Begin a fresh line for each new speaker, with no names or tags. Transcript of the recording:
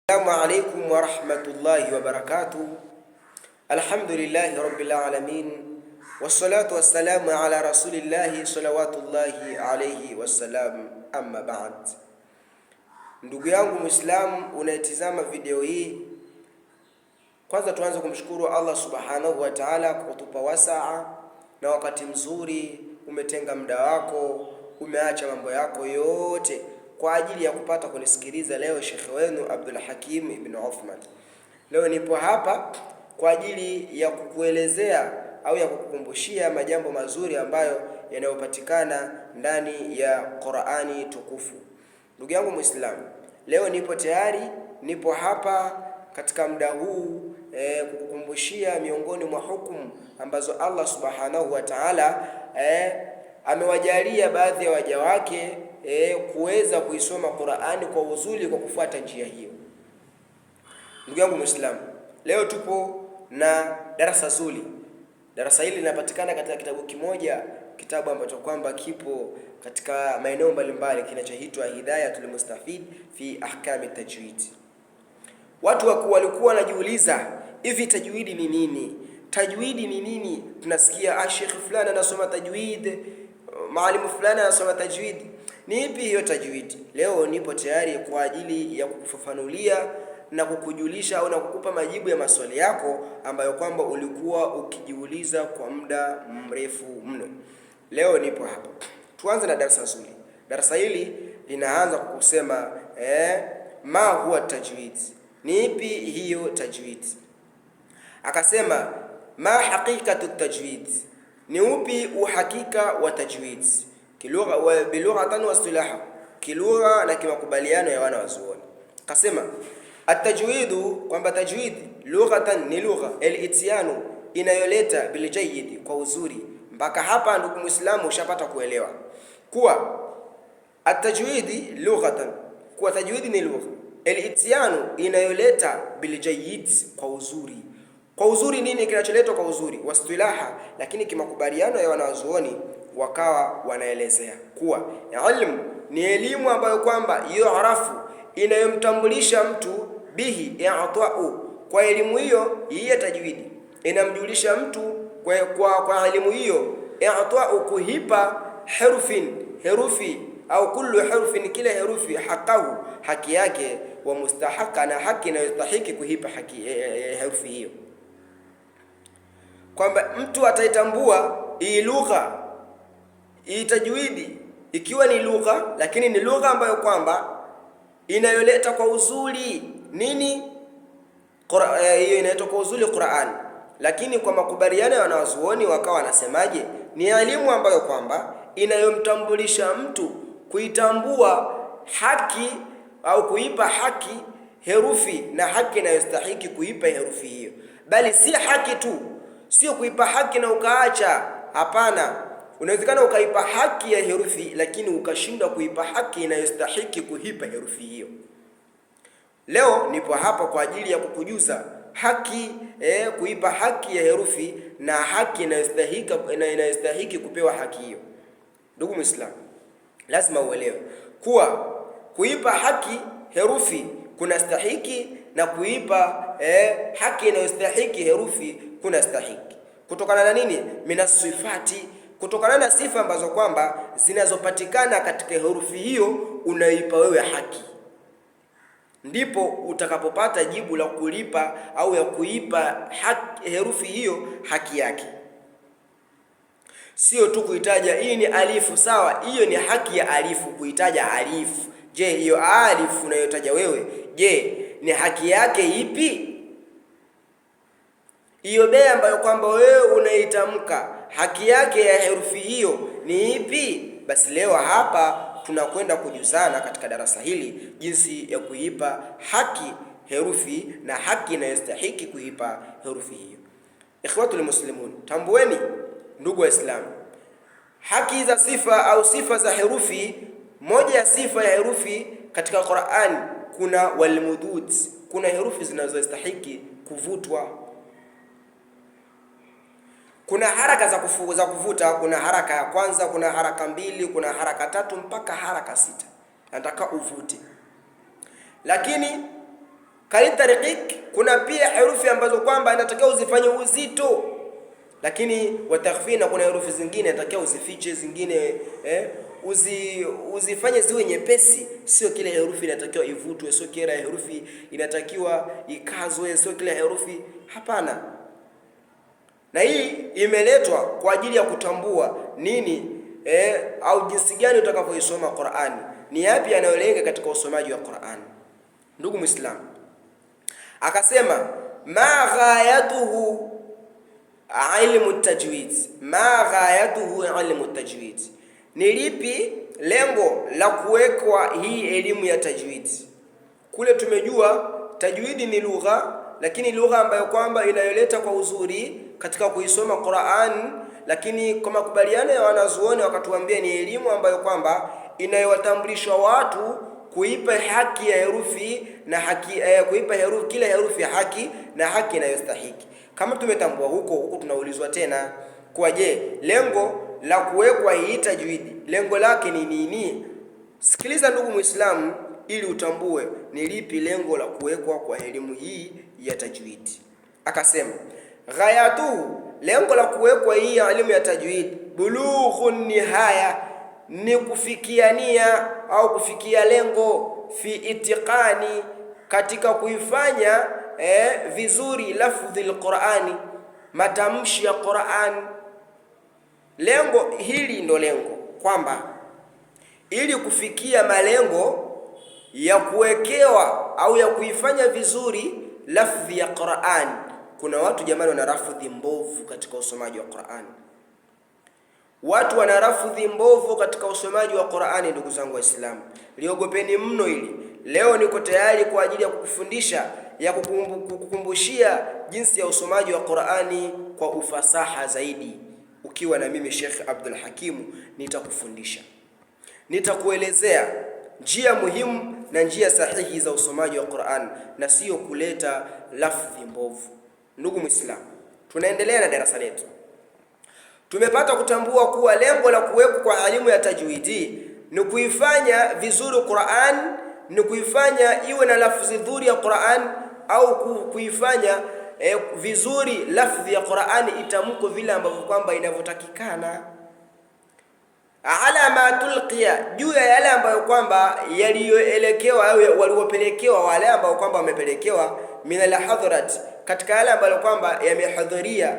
Assalamu alaikum wa rahmatullahi wa barakatuh. Alhamdulillahi rabbil alamin. Wassalatu wassalamu ala rasulillahi salawatullahi alayhi wassalam. Amma ba'd. Ndugu yangu Muislamu unayetizama video hii, kwanza tuanze kumshukuru Allah subhanahu wa ta'ala kwa kutupa wasaa na wakati mzuri. Umetenga muda wako, umeacha mambo yako yote kwa ajili ya kupata kunisikiliza leo Sheikh wenu Abdul Hakim ibn Uthman. Leo nipo hapa kwa ajili ya kukuelezea au ya kukukumbushia majambo mazuri ambayo yanayopatikana ndani ya Qur'ani tukufu. Ndugu yangu Muislamu, leo nipo hapa katika muda huu kukukumbushia miongoni mwa hukumu ambazo Allah subhanahu wa ta'ala amewajalia baadhi ya waja wake kuweza kuisoma Qur'ani kwa uzuri kwa kufuata njia hiyo. Ndugu yangu Muislamu, leo tupo na darasa zuri. Darasa hili linapatikana katika kitabu kimoja, kitabu ambacho kwamba kipo katika maeneo mbalimbali, kinachoitwa Hidayatul Mustafid fi Ahkam Tajwid. Watu walikuwa wanajiuliza, hivi tajwidi ni nini? Tajwidi ni nini? Tunasikia Sheikh fulani anasoma tajwid, mwalimu fulani anasoma tajwid. Ni ipi hiyo tajwid? Leo nipo tayari kwa ajili ya kukufafanulia na kukujulisha au na kukupa majibu ya maswali yako ambayo kwamba ulikuwa ukijiuliza kwa muda mrefu mno. Leo nipo hapa. Tuanze na darasa zuri. Darasa hili linaanza kukusema ma huwa tajwid? Ni ipi hiyo tajwid? Akasema ma haqiqatu tajwid? Ni upi uhakika wa tajwid? Kilugha wa bilughatan wa istilaha, kilugha na kimakubaliano ya wana wazuoni. Akasema at-tajwidu, kwamba tajwid lughatan ni lugha, al-ityanu inayoleta bil jayyid, kwa uzuri. Mpaka hapa ndugu Muislamu ushapata kuelewa kuwa at-tajwidi lughatan, kuwa tajwidi ni lugha, al-ityanu inayoleta bil jayyid, kwa uzuri. Kwa uzuri nini kinacholetwa kwa uzuri? Wastilaha, lakini kimakubaliano ya wanazuoni wakawa wanaelezea kuwa ilmu ni elimu ambayo kwamba yu'rafu, inayomtambulisha mtu bihi i'ta'u, kwa elimu hiyo ya tajwidi inamjulisha mtu kwa elimu hiyo i'ta'u, kuhipa herufi au kullu harfin, kila herufi haqahu, haki yake, wa mustahaqa, na haki inayostahiki kuhipa haki herufi hiyo. Kwamba mtu ataitambua hii lugha, hii tajwidi, ikiwa ni lugha, lakini ni lugha ambayo kwamba inayoleta kwa uzuri nini? Hiyo inaitwa kwa uzuri Qur'an. Lakini kwa makubaliano ya wanazuoni wakawa wanasemaje? Ni elimu ambayo kwamba inayomtambulisha mtu kuitambua haki au kuipa haki herufi, na haki inayostahiki kuipa herufi hiyo. Bali si haki tu, sio kuipa haki na ukaacha. Hapana, unawezekana ukaipa haki ya herufi lakini ukashindwa kuipa haki inayostahiki kuipa herufi hiyo. Leo nipo hapa kwa ajili ya kukujuza haki, kuipa haki ya herufi na haki inayostahiki kupewa haki hiyo. Ndugu Muislamu, lazima uelewe kuwa kuipa haki herufi kuna stahiki, na kuipa haki inayostahiki herufi kuna stahiki. Kutokana na nini? Minasifati, kutokana na sifa ambazo kwamba zinazopatikana katika herufi hiyo unaipa wewe haki, ndipo utakapopata jibu la kulipa au ya kuipa haki herufi hiyo haki yake. Sio tu kuitaja hii ni alifu, sawa, hiyo ni haki ya alifu, kuitaja alifu. Je, hiyo alifu unayotaja wewe, je, ni haki yake ipi? Hiyo be ambayo kwamba wewe unaitamka, haki yake ya herufi hiyo ni ipi? Basi leo hapa tunakwenda kujuzana katika darasa hili jinsi ya kuipa haki herufi na haki inayostahiki kuipa herufi hiyo. Ikhwatul muslimun, tambueni ndugu waislamu, haki za sifa au sifa za herufi. Moja ya sifa ya herufi katika Qur'an kuna walmudud, kuna herufi zinazostahiki kuvutwa. Kuna haraka za kuvuta, kuna haraka ya kwanza, kuna haraka mbili, kuna haraka tatu mpaka haraka 6. Nataka uvute. Lakini Kalitariqik, kuna pia herufi ambazo kwamba inatakiwa uzifanye uzito, lakini watakhfina, kuna herufi zingine inatakiwa uzifiche, zingine uzifanye ziwe nyepesi. Sio kila herufi inatakiwa ivutwe, sio kila herufi inatakiwa ikazwe, sio kila herufi, hapana. Na hii imeletwa kwa ajili ya kutambua nini au jinsi gani utakavyoisoma Qur'ani, ni yapi yanayolenga katika usomaji wa Qur'ani. Ndugu Muislamu, akasema ma ghayatuhu ilmu tajwid, ma ghayatuhu ilmu tajwid, ni lipi lengo la kuwekwa hii elimu ya tajwid? Kule tumejua tajwidi ni lugha, lakini lugha ambayo kwamba inayoleta kwa uzuri katika kuisoma Qur'an, lakini kwa makubaliano ya wanazuoni wakatuambia ni elimu ambayo kwamba inayowatambulisha watu kuipa haki ya herufi na haki kuipa herufi, kila herufi ya haki na haki inayostahiki. Kama tumetambua huko tunaulizwa tena kwa je, lengo la kuwekwa hii tajwidi, lengo lake ni nini? Sikiliza ndugu Muislamu, ili utambue ni lipi lengo la kuwekwa kwa elimu hii ya tajwidi. Akasema ghayatuhu, lengo la kuwekwa hii elimu ya tajwid, bulughun nihaya, ni kufikia nia au kufikia lengo, fi itiqani, katika kuifanya vizuri lafdhi alqurani, matamshi ya Qur'an. Lengo hili ndo lengo kwamba ili kufikia malengo ya kuwekewa au ya kuifanya vizuri lafdhi ya Qur'an. Kuna watu jamani wana lafdhi mbovu katika usomaji wa Qur'an. Watu wana lafdhi mbovu katika usomaji wa Qur'ani. Ndugu zangu Waislamu, liogopeni mno hili. Leo niko tayari kwa ajili ya kukufundisha, ya kukumbushia jinsi ya usomaji wa Qur'ani kwa ufasaha zaidi. Ukiwa na mimi Sheikh Abdul Hakim, nitakufundisha, nitakuelezea njia muhimu na njia sahihi za usomaji wa Qur'an, na sio kuleta lafdhi mbovu. Ndugu Muislamu, tunaendelea na darasa letu. Tumepata kutambua kuwa lengo la kuwekwa kwa elimu ya tajwidi ni kuifanya vizuri Qur'an, ni kuifanya iwe na lafzi nzuri ya Qur'an, au kuifanya vizuri lafzi ya Qur'an itamko vile ambavyo kwamba inavyotakikana. Ala ma tulqiya, juu ya yale ambayo kwamba yaliyoelekewa au waliopelekewa wale ambao kwamba wamepelekewa min alhadhrat, katika yale ambayo kwamba yamehudhuria